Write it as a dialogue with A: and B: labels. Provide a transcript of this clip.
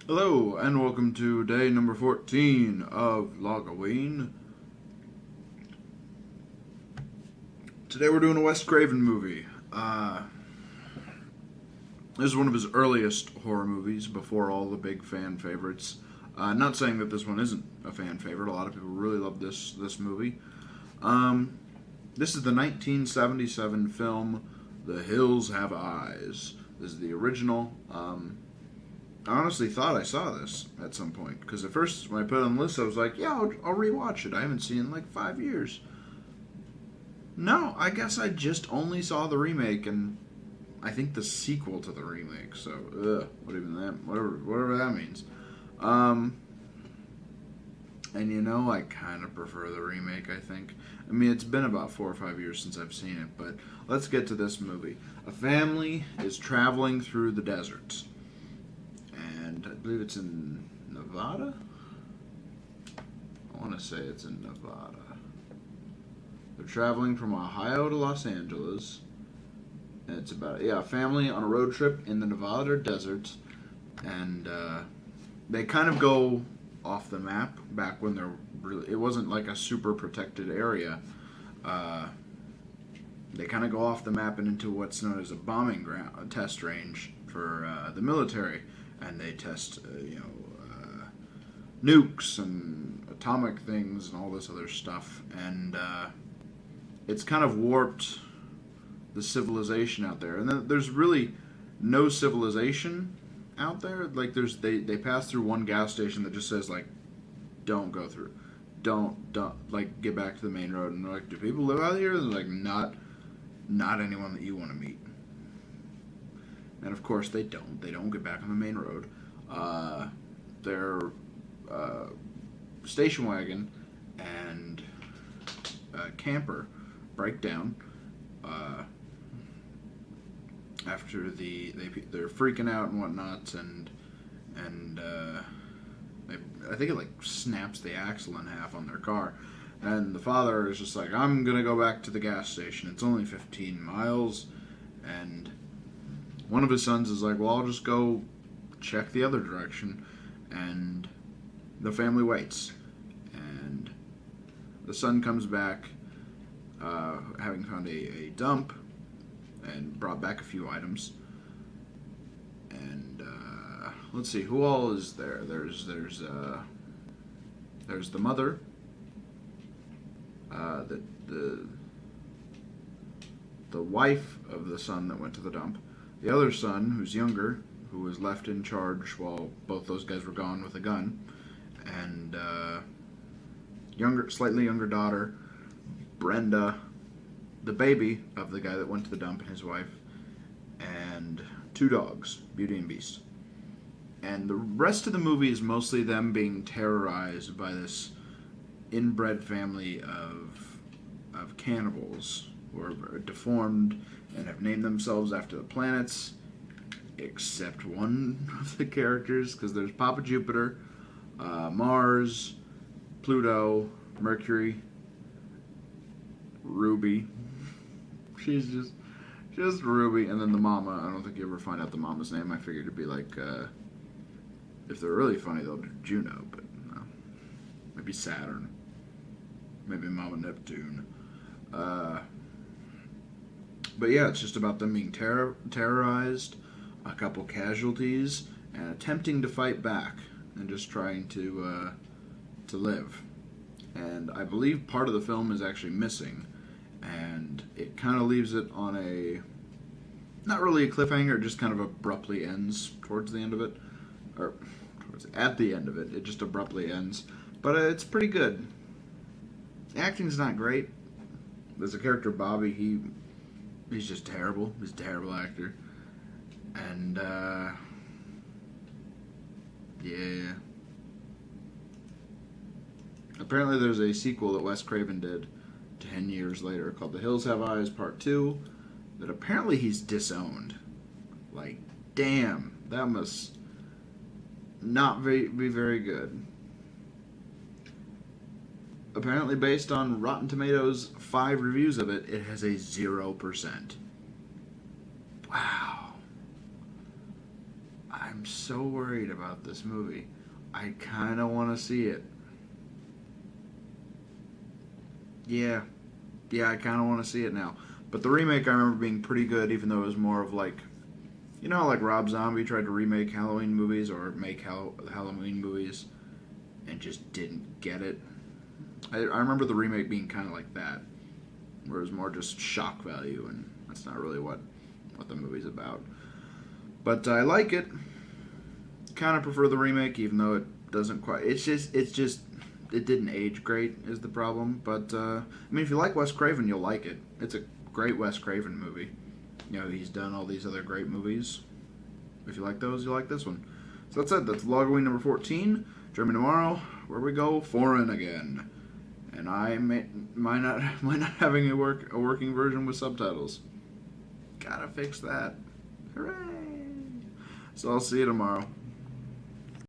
A: Hello, and welcome to day number 14 of Vlogoween. Today we're doing a Wes Craven movie. This is one of his earliest horror movies, before all the big fan favorites. Not saying that this one isn't a fan favorite. A lot of people really love this movie. This is the 1977 film, The Hills Have Eyes. This is the original. I honestly thought I saw this at some point, because at first when I put it on the list I was like, yeah, I'll rewatch it. I haven't seen it in like 5 years. No, I guess I just only saw the remake and I think the sequel to the remake, so whatever that means. And you know, I kind of prefer the remake, I think. I mean, it's been about 4 or 5 years since I've seen it, but let's get to this movie. A family is traveling through the deserts. And I believe it's in Nevada? I want to say it's in Nevada. They're traveling from Ohio to Los Angeles. And it's about, a family on a road trip in the Nevada desert. And they kind of go off the map back when it wasn't like a super protected area. They kind of go off the map and into what's known as a bombing ground, a test range for the military. And they test, nukes and atomic things and all this other stuff. And it's kind of warped the civilization out there. And there's really no civilization out there. Like, they pass through one gas station that just says, like, don't go through. Don't, like, get back to the main road. And they're like, do people live out here? And they're like, not anyone that you want to meet. And of course they don't. They don't get back on the main road. Their station wagon and camper break down after they're freaking out and whatnot, and I think it like snaps the axle in half on their car. And the father is just like, I'm gonna go back to the gas station. It's only 15 miles, and one of his sons is like, well, I'll just go check the other direction. And the family waits. And the son comes back, having found a dump, and brought back a few items. And let's see, who all is there? There's the mother, the wife of the son that went to the dump. The other son, who's younger, who was left in charge while both those guys were gone with a gun, and slightly younger daughter, Brenda, the baby of the guy that went to the dump and his wife, and 2 dogs, Beauty and Beast. And the rest of the movie is mostly them being terrorized by this inbred family of cannibals who are deformed and have named themselves after the planets, except one of the characters, because there's Papa Jupiter, Mars, Pluto, Mercury, Ruby. She's just Ruby, and then the mama. I don't think you ever find out the mama's name. I figured it'd be like, if they're really funny, they'll do Juno, but no. Maybe Saturn. Maybe Mama Neptune. But yeah, it's just about them being terrorized, a couple casualties, and attempting to fight back, and just trying to live. And I believe part of the film is actually missing, and it kind of leaves it on a, not really a cliffhanger, it just kind of abruptly ends towards the end of it, or at the end of it, it just abruptly ends. But it's pretty good. The acting's not great. There's a character, Bobby, he's just terrible. He's a terrible actor. And, yeah. Apparently there's a sequel that Wes Craven did 10 years later called The Hills Have Eyes Part 2 that apparently he's disowned. Like, damn, that must not be very good. Apparently, based on Rotten Tomatoes' 5 reviews of it, it has a 0%. Wow. I'm so worried about this movie. I kind of want to see it. Yeah. Yeah, I kind of want to see it now. But the remake I remember being pretty good, even though it was more of like, like Rob Zombie tried to remake Halloween movies or make Halloween movies and just didn't get it. I remember the remake being kind of like that, where it was more just shock value, and that's not really what the movie's about. But I like it. Kind of prefer the remake, even though it doesn't quite. It's just it didn't age great is the problem. But I mean, if you like Wes Craven, you'll like it. It's a great Wes Craven movie. He's done all these other great movies. If you like those, you like this one. So that's it. That's Vlogoween number 14. Join me tomorrow, where we go foreign again. And I might not having a working version with subtitles. Gotta fix that. Hooray! So I'll see you tomorrow.